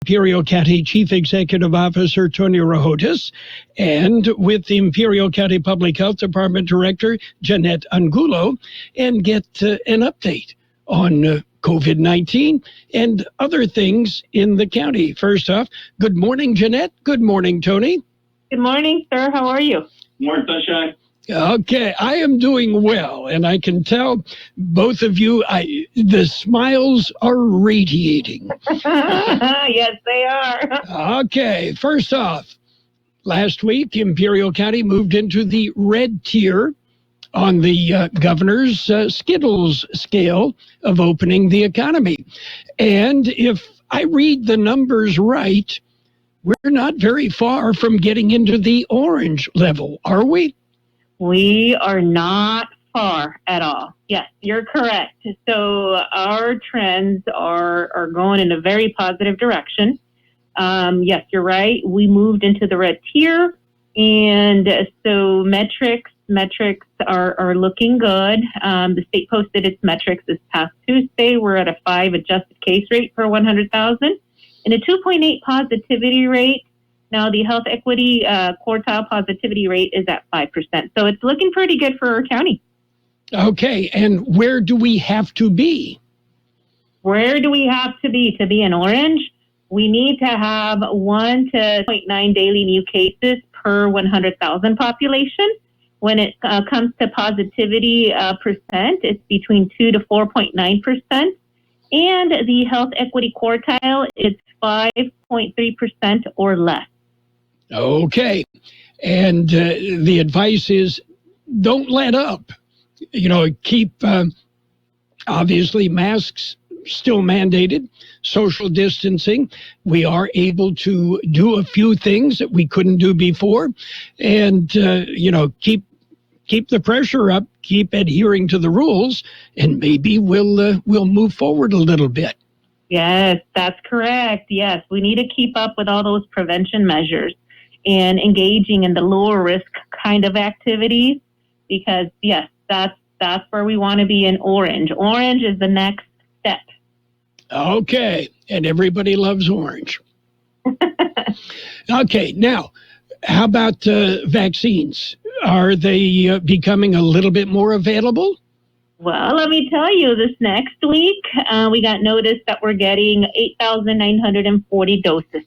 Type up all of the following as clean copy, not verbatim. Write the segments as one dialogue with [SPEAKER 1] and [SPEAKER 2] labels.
[SPEAKER 1] Imperial County Chief Executive Officer Tony Rouhotas and with the Imperial County Public Health Department Director Janette Angulo and get an update on COVID-19 and other things in the county. First off, good morning, Janette. Good morning, Tony.
[SPEAKER 2] Good morning, sir. How are you?
[SPEAKER 3] Morning, Sunshine.
[SPEAKER 1] Okay, I am doing well, and I can tell both of you, the smiles are radiating.
[SPEAKER 2] Yes, they are.
[SPEAKER 1] Okay, first off, last week, Imperial County moved into the red tier on the governor's Skittles scale of opening the economy. And if I read the numbers right, we're not very far from getting into the orange level, are we?
[SPEAKER 2] We are not far at all. Yes, you're correct. So our trends are going in a very positive direction. Yes, you're right. We moved into the red tier, and so metrics are looking good. The state posted its metrics this past Tuesday. We're at a 5 adjusted case rate per 100,000 and a 2.8 positivity rate. Now, the health equity quartile positivity rate is at 5%. So it's looking pretty good for our county. Okay.
[SPEAKER 1] And where do we have to be?
[SPEAKER 2] Where do we have to be? To be in orange, we need to have 1 to 0.9 daily new cases per 100,000 population. When it comes to positivity percent, it's between 2 to 4.9%. And the health equity quartile is 5.3% or less.
[SPEAKER 1] Okay. And the advice is don't let up. Keep, obviously, masks still mandated, social distancing. We are able to do a few things that we couldn't do before. And, keep the pressure up, keep adhering to the rules, and maybe we'll move forward a little bit.
[SPEAKER 2] Yes, that's correct. Yes, we need to keep up with all those prevention measures and engaging in the lower risk kind of activities because, yes, that's where we want to be in orange. Orange is the next step.
[SPEAKER 1] Okay, and everybody loves orange. Okay, now, how about vaccines? Are they becoming a little bit more available?
[SPEAKER 2] Well, let me tell you, this next week, we got notice that we're getting 8,940 doses.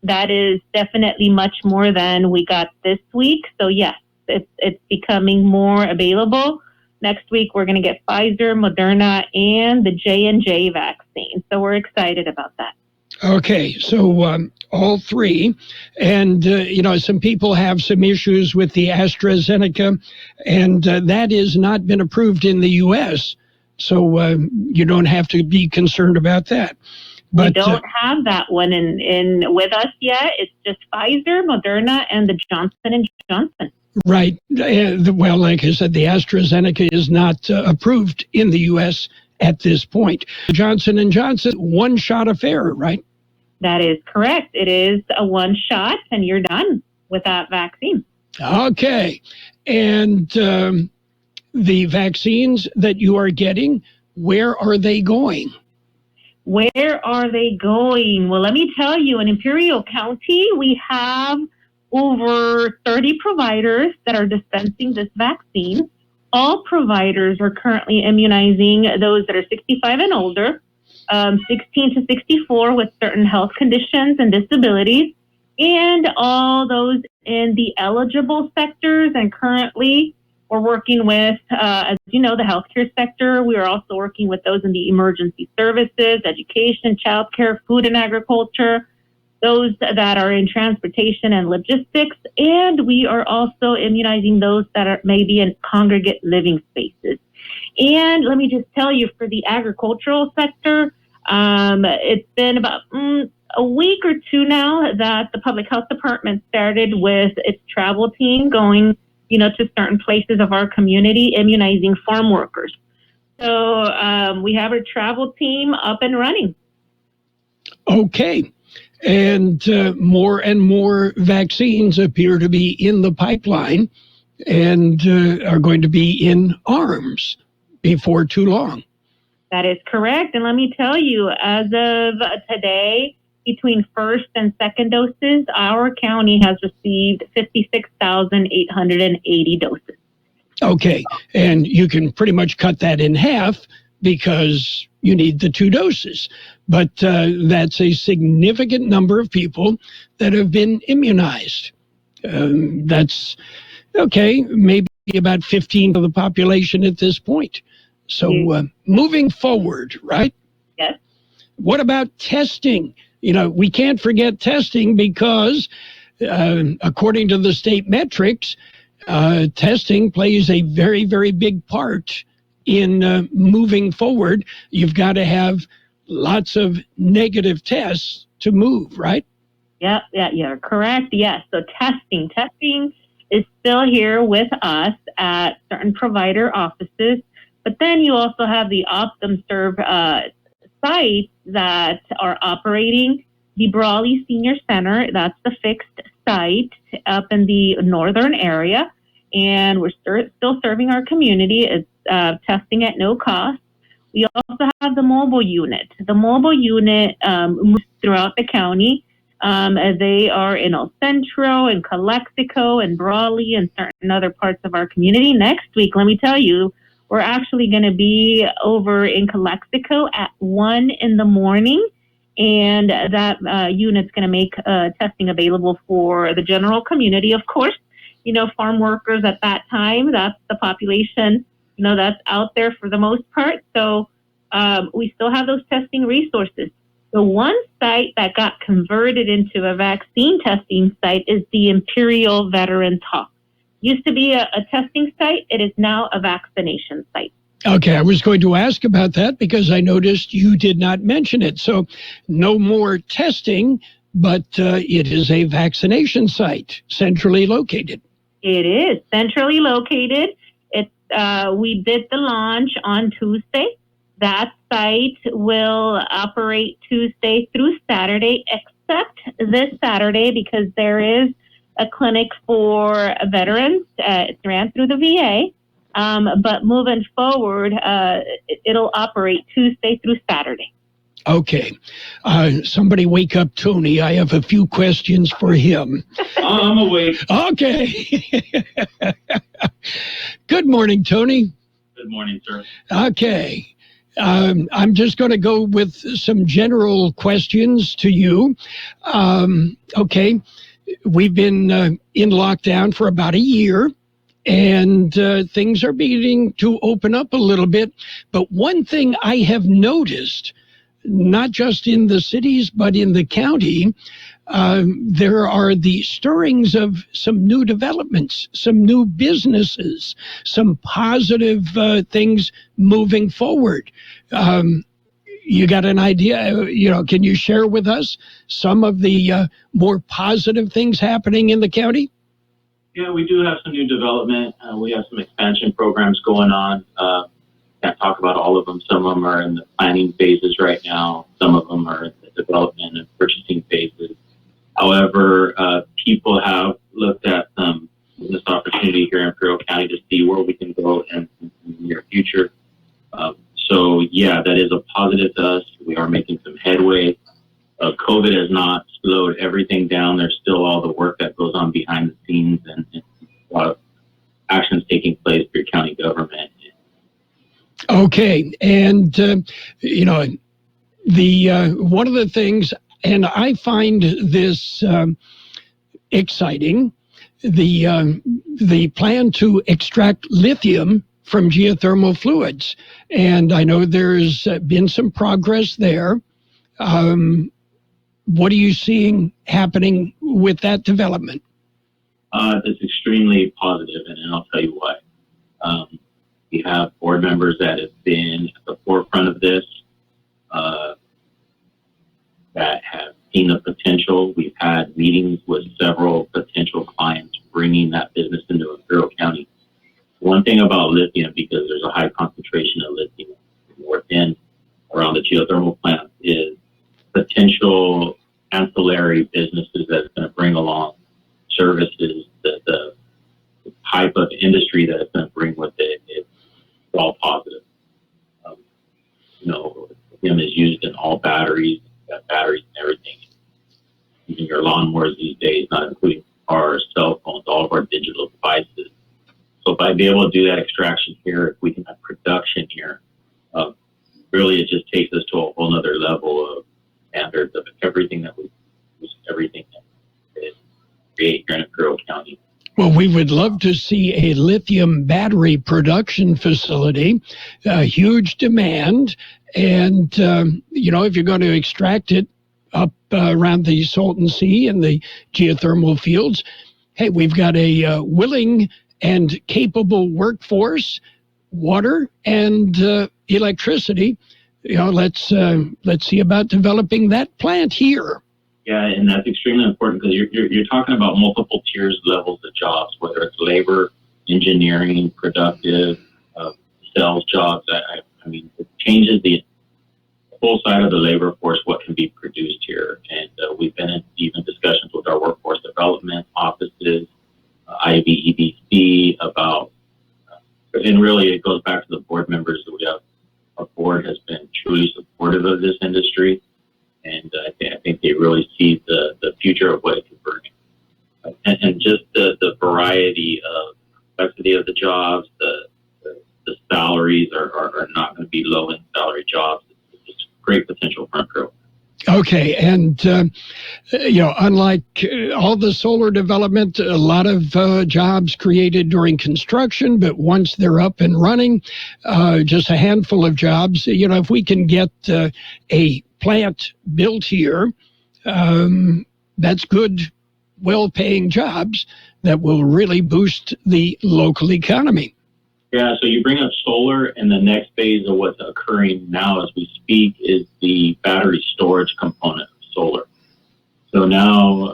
[SPEAKER 2] That is definitely much more than we got this week. So, yes, it's becoming more available. Next week, we're going to get Pfizer, Moderna, and the J&J vaccine. So we're excited about that.
[SPEAKER 1] Okay, so all three. And, some people have some issues with the AstraZeneca, and that has not been approved in the U.S., so you don't have to be concerned about that.
[SPEAKER 2] But we don't have that one in with us yet. It's just Pfizer, Moderna, and the Johnson & Johnson.
[SPEAKER 1] Right. Well, like I said, the AstraZeneca is not approved in the U.S. at this point. Johnson & Johnson, one-shot affair, right?
[SPEAKER 2] That is correct. It is a one shot, and you're done with that vaccine.
[SPEAKER 1] Okay. And the vaccines that you are getting, where are they going?
[SPEAKER 2] Where are they going? Well, let me tell you, in Imperial County, we have over 30 providers that are dispensing this vaccine. All providers are currently immunizing those that are 65 and older. 16 to 64 with certain health conditions and disabilities, and all those in the eligible sectors. And currently, we're working with, as you know, the healthcare sector. We are also working with those in the emergency services, education, childcare, food and agriculture, those that are in transportation and logistics. And we are also immunizing those that are maybe in congregate living spaces. And let me just tell you, for the agricultural sector, it's been about a week or two now that the public health department started with its travel team going, to certain places of our community, immunizing farm workers. So we have a travel team up and running.
[SPEAKER 1] Okay. And more vaccines appear to be in the pipeline and are going to be in arms before too long.
[SPEAKER 2] That is correct. And let me tell you, as of today, between first and second doses, our county has received 56,880 doses.
[SPEAKER 1] Okay, and you can pretty much cut that in half because you need the 2 doses. But that's a significant number of people that have been immunized. That's, okay, maybe about 15% of the population at this point. So moving forward, right?
[SPEAKER 2] Yes.
[SPEAKER 1] What about testing? You know, we can't forget testing because according to the state metrics, testing plays a very, very big part in moving forward. You've got to have lots of negative tests to move, right?
[SPEAKER 2] Yeah, you're correct. Yes. So testing is still here with us at certain provider offices, but then you also have the OptumServe sites that are operating. The Brawley Senior Center, that's the fixed site up in the northern area, and we're still serving our community. It's testing at no cost. We also have the mobile unit. The mobile unit moves throughout the county. They are in El Centro, in Calexico, and Brawley, and certain other parts of our community. Next week, let me tell you, we're actually going to be over in Calexico at 1 in the morning, and that unit's going to make testing available for the general community. Of course, you know, farm workers at that time, that's the population, you know, that's out there for the most part. So we still have those testing resources. The one site that got converted into a vaccine testing site is the Imperial Veterans Hall. Used to be a testing site. It is now a vaccination site.
[SPEAKER 1] Okay, I was going to ask about that because I noticed you did not mention it. So no more testing, but it is a vaccination site, centrally located.
[SPEAKER 2] It is centrally located. We did the launch on Tuesday. That site will operate Tuesday through Saturday, except this Saturday because there is a clinic for veterans. It's ran through the VA. But moving forward, it'll operate Tuesday through Saturday.
[SPEAKER 1] Okay. Somebody wake up Tony. I have a few questions for him.
[SPEAKER 3] I'm awake.
[SPEAKER 1] Okay. Good morning, Tony.
[SPEAKER 3] Good morning, sir.
[SPEAKER 1] Okay. I'm just going to go with some general questions to you. Okay. We've been in lockdown for about a year, and things are beginning to open up a little bit. But one thing I have noticed, not just in the cities, but in the county, there are the stirrings of some new developments, some new businesses, some positive things moving forward. You got an idea? Can you share with us some of the more positive things happening in the county?
[SPEAKER 3] Yeah, we do have some new development. We have some expansion programs going on. Can't talk about all of them. Some of them are in the planning phases right now. Some of them are in the development and purchasing phases. However, people have looked at some business opportunity here in Imperial County to see where we can go in the near future. So, yeah, that is a positive to us. We are making some headway. COVID has not slowed everything down. There's still all the work that goes on behind the scenes and a lot of actions taking place through county government.
[SPEAKER 1] Okay. And, one of the things, and I find this exciting, the plan to extract lithium from geothermal fluids. And I know there's been some progress there. What are you seeing happening with that development?
[SPEAKER 3] It's extremely positive, and I'll tell you why. We have board members that have been at the forefront of this, that have seen the potential. We've had meetings with several potential clients bringing that business into Imperial County. One thing about lithium, because there's a high concentration of lithium within around the geothermal plant, is potential ancillary businesses that's going to bring along services, the type of industry that it's going to bring with it. It's all positive. Lithium is used in all batteries, batteries and everything. using your lawnmowers these days, not including cars, cell phones, all of our digital devices. So if I'd be able to do that extraction here, if we can have production here, really it just takes us to a whole other level of standards of everything that we use, everything that we create here in Imperial County.
[SPEAKER 1] Well, we would love to see a lithium battery production facility, huge demand. And, if you're going to extract it up around the Salton Sea and the geothermal fields, hey, we've got a willing and capable workforce, water and electricity. Let's see about developing that plant here.
[SPEAKER 3] Yeah, and that's extremely important because you're talking about multiple tiers, levels of jobs, whether it's labor, engineering, productive, sales jobs. I mean, it changes the full side of the labor force, what can be produced here. And we've been in even discussions with our workforce development offices, IBEDC, about, and really it goes back to the board members that we have. Our board has been truly supportive of this industry. And I think they really see the future of what it can bring. And just the variety of complexity of the jobs, the salaries are not going to be low in salary jobs. It's great potential for Imperial.
[SPEAKER 1] Okay, and unlike all the solar development, a lot of jobs created during construction, but once they're up and running, just a handful of jobs. If we can get a plant built here, that's good, well-paying jobs that will really boost the local economy.
[SPEAKER 3] Yeah, so you bring up solar, and the next phase of what's occurring now as we speak is the battery storage component of solar. So now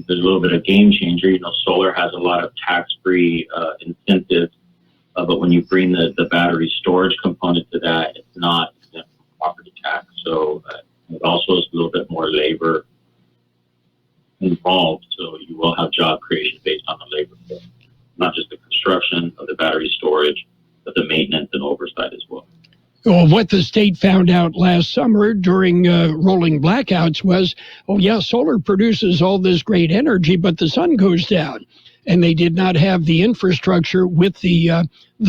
[SPEAKER 3] there's a little bit of game changer. Solar has a lot of tax-free incentives, but when you bring the battery storage component to that, it's not exempt from property tax. So it also is a little bit more labor involved. So you will have job creation based on the labor force. Not just the construction of the battery storage, but the maintenance and oversight as well.
[SPEAKER 1] Well, what the state found out last summer during rolling blackouts was, solar produces all this great energy, but the sun goes down. And they did not have the infrastructure with the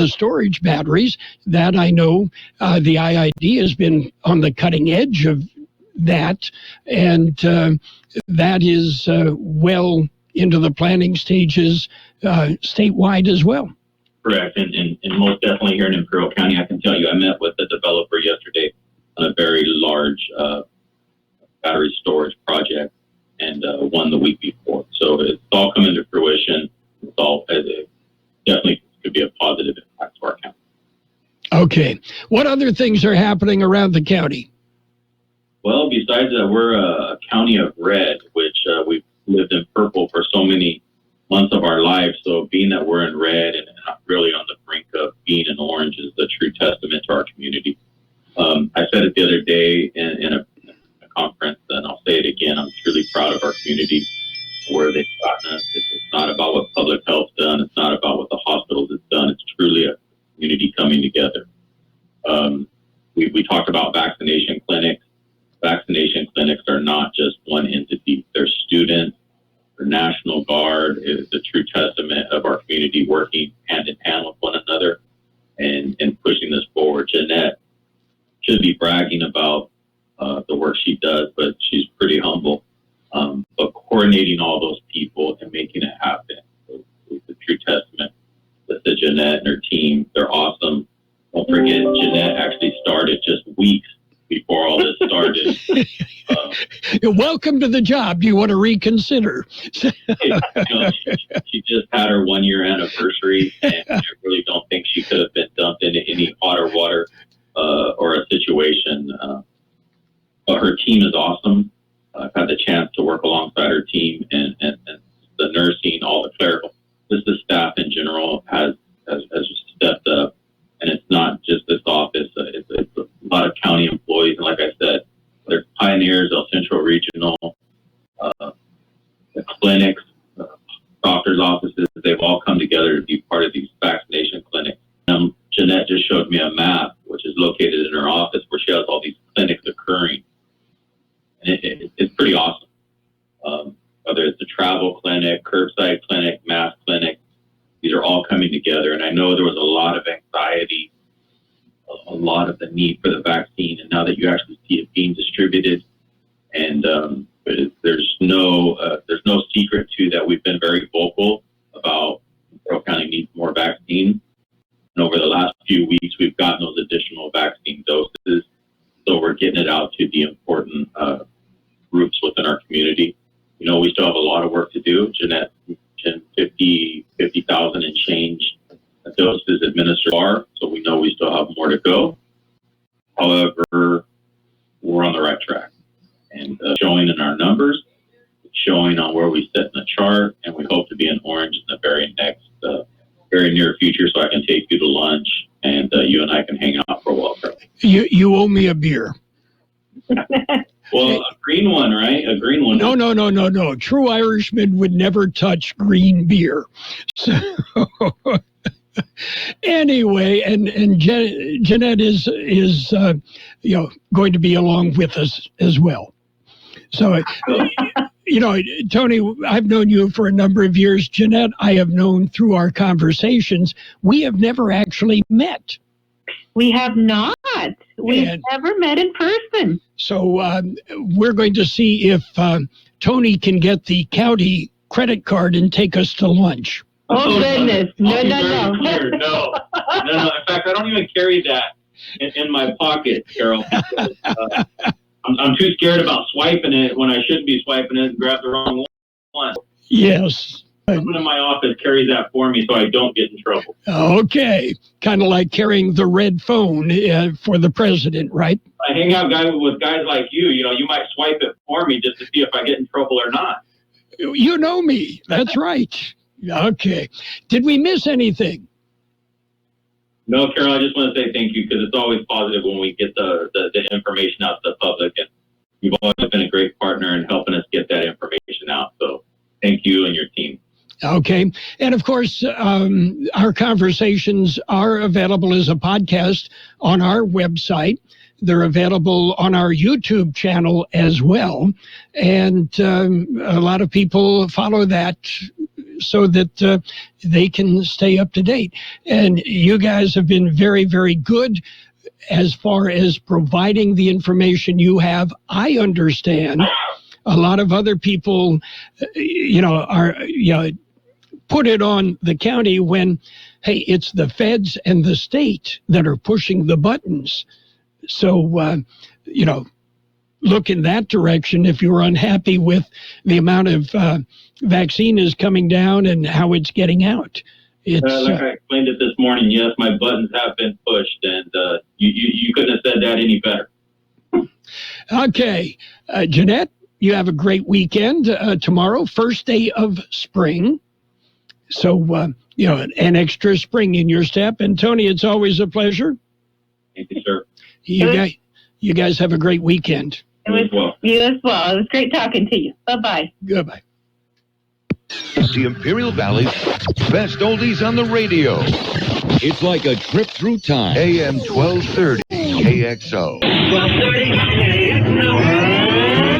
[SPEAKER 1] storage batteries. That I know the IID has been on the cutting edge of that, and that is well into the planning stages statewide as well.
[SPEAKER 3] Correct, and most definitely here in Imperial County, I can tell you, I met with a developer yesterday on a very large battery storage project, and one the week before. So it's all coming to fruition. It definitely could be a positive impact to our county. Okay,
[SPEAKER 1] what other things are happening around the county?
[SPEAKER 3] Well, besides that, we're a county of red, which we've lived in purple for so many months of our lives. So being that we're in red and not really on the brink of being in orange is the true testament to our community. I said it the other day in a conference, and I'll say it again. I'm truly proud of our community, where they've gotten us. It's not about what public health's done. It's not about what the hospitals have done. It's truly a community coming together. We talked about vaccination clinics. Vaccination clinics are not just one entity. They're students, they're National Guard. It's a true testament of our community working hand in hand with one another and pushing this forward. Janette should be bragging about the work she does, but she's pretty humble. But coordinating all those people and making it happen is a true testament to Janette and her team. They're awesome. Don't forget, Janette actually started just weeks before all this started.
[SPEAKER 1] Welcome to the job. Do you want to reconsider?
[SPEAKER 3] She just had her 1 year anniversary, and I really don't think she could have been dumped into any hotter water or a situation. But her team is awesome. I've had the chance to work alongside her team, and the nursing, all the clerical, just the staff in general has stepped up. And it's not just this office, it's a lot of county employees. And like I said, there's Pioneers, El Centro Regional, the clinics, doctors' offices, they've all come together to be part of these vaccination clinics. Janette just showed me a map, which is located in her office, where she has all these clinics occurring. And it's pretty awesome. travel clinic, curbside clinic, mass clinic. These are all coming together. And I know there was a lot of anxiety, a lot of the need for the vaccine. And now that you actually see it being distributed, and there's no secret to that. We've been very vocal about Carroll County needs more vaccine. And over the last few weeks, we've gotten those additional vaccine doses. So we're getting it out to the important groups within our community. You know, we still have a lot of work to do. Janette mentioned 50,000 and change doses administered are, so we know we still have more to go. However, we're on the right track. And showing in our numbers, showing on where we sit in the chart, and we hope to be in orange in the very near future, so I can take you to lunch, and you and I can hang out for a while.
[SPEAKER 1] You owe me a beer.
[SPEAKER 3] Well, a green one, right? A green one.
[SPEAKER 1] No. True Irishman would never touch green beer. So anyway, and Janette is going to be along with us as well. So, Tony, I've known you for a number of years. Janette, I have known through our conversations. We have never actually met.
[SPEAKER 2] We have not. We've never met in person.
[SPEAKER 1] So we're going to see if Tony can get the county credit card and take us to lunch.
[SPEAKER 2] Oh, goodness. No.
[SPEAKER 3] No. In fact, I don't even carry that in my pocket, Carroll. I'm too scared about swiping it when I shouldn't be swiping it and grab the wrong one.
[SPEAKER 1] Yes.
[SPEAKER 3] Someone in my office carries that for me so I don't get in trouble.
[SPEAKER 1] Okay. Kind of like carrying the red phone for the president, right?
[SPEAKER 3] I hang out with guys like you. You might swipe it for me just to see if I get in trouble or not.
[SPEAKER 1] You know me. That's right. Okay. Did we miss anything?
[SPEAKER 3] No, Carol, I just want to say thank you, because it's always positive when we get the information out to the public. And you've always been a great partner in helping us get that information out. So thank you and your team.
[SPEAKER 1] Okay. And of course, our conversations are available as a podcast on our website. They're available on our YouTube channel as well. And a lot of people follow that so that they can stay up to date. And you guys have been very, very good as far as providing the information you have. I understand a lot of other people, put it on the county when, hey, it's the feds and the state that are pushing the buttons. So, look in that direction if you're unhappy with the amount of vaccine is coming down and how it's getting out. Like
[SPEAKER 3] I explained it this morning, yes, my buttons have been pushed, and you couldn't have said that any better.
[SPEAKER 1] Okay. Janette, you have a great weekend. Tomorrow, first day of spring. So, an extra spring in your step. And Tony, it's always a pleasure.
[SPEAKER 3] Thank you, sir.
[SPEAKER 1] You guys have a great weekend.
[SPEAKER 2] You as well. It was great talking to you. Bye-bye.
[SPEAKER 1] Goodbye.
[SPEAKER 4] The Imperial Valley's best oldies on the radio. It's like a trip through time. AM 1230 KXO. 1230 KXO.